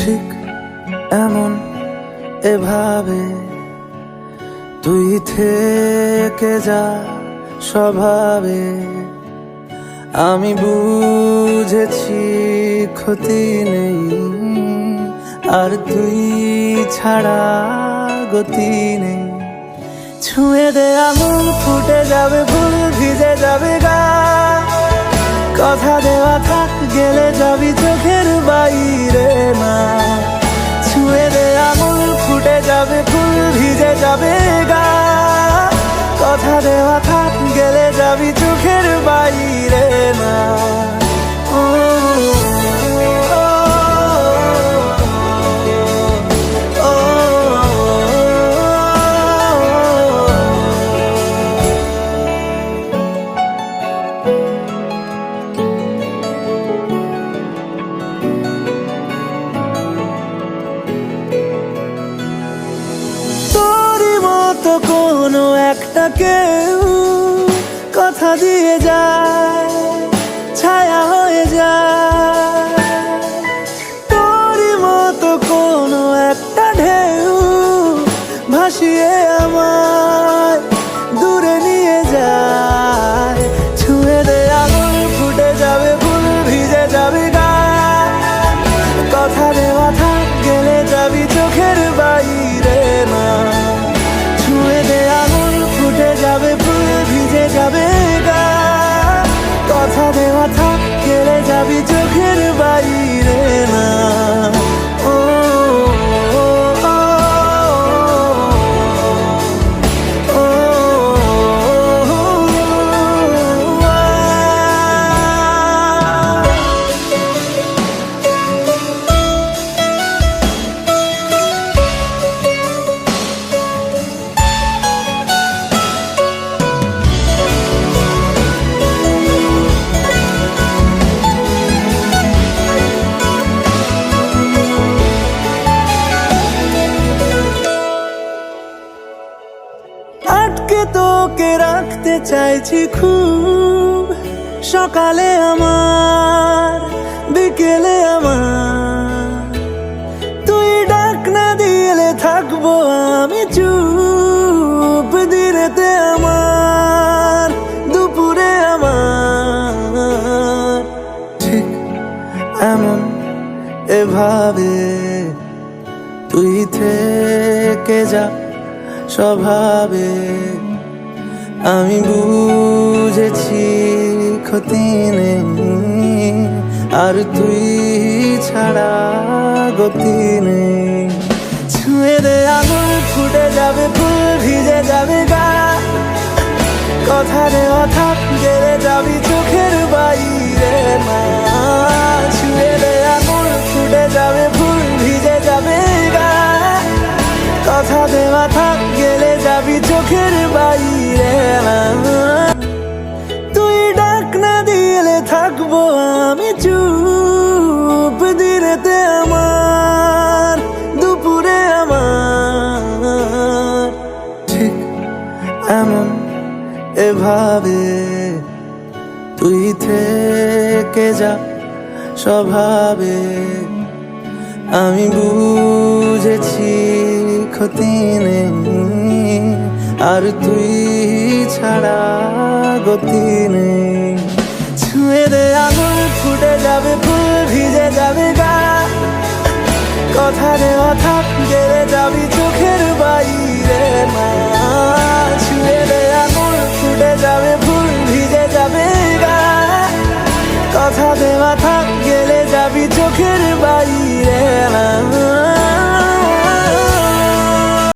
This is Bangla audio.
ঠিক এমন এভাবে তুই থেকে যা স্বভাবে। আমি বুঝেছি ক্ষতি নেই, আর তুই ছাড়া গতি নেই। ছুঁয়ে দে আঙুল, ফুটে যাবে ফুল, ভিজে যাবে গা। কথা দেওয়া থাক, গেলে যাবি চোখের বাইরে না। ছুঁয়ে দে আঙুল, ফুটে যাবে ফুল, ভিজে যাবে গা। কথা দেওয়া থাক, গেলে যাবি চোখের বাইরে না। তো কোনো একটা কেউ কথা দিয়ে যায়, ছায়া হয়ে যায়। তোরই মতো কোনো একটা ঢেউ ভাসিয়ে আমায় দূরে নিয়ে যায়। ছুঁয়ে দে আঙুল, ফুটে যাবে ফুল, ভিজে যাবে গা। কথা দেওয়া থাক, গেলে যাবি চোখের বাইরে না। যাবে ফুল, ভিজে যাবে গা। কথা দেওয়া থাক, গেলে যাবি চোখের বাইরে না। আটকে তোকে রাখতে চাইছি খুব, সকালে আমার, বিকেলে আমার। তুই ডাক না দিলে থাকবো আমি চুপ, দিনেতে আমার, দুপুরে আমার। ঠিক এমন এভাবে তুই থেকে যা স্বভাবে। আমি বুঝেছি ক্ষতি নেই, আর তুই ছাড়া গতি নেই। ছুঁয়ে দে আঙুল, ফুটে যাবে ফুল, ভিজে যাবে গা। কথা দেওয়া থাক, গেলে যাবি চোখের বাইরে না। ছুঁয়ে দে আঙুল, ফুটে যাবে ফুল, ভিজে যাবে গা। কথা দেওয়া থাক, গেলে যাবি চোখের বাইরে না। তুই ডাক না দিলে থাকবো আমি চুপ, দিনেতে আমার, দুপুরে আমার। ঠিক এমন এভাবে তুই থেকে যা স্বভাবে। আমি বুঝেছি ক্ষতি নেই, আর তুই ছাড়া গতি নেই। ছুঁয়ে দে আঙুল, ফুটে যাবে ফুল, ভিজে যাবে গা। কথা দেওয়া থাক, গেলে যাবি চোখের বাইরে না।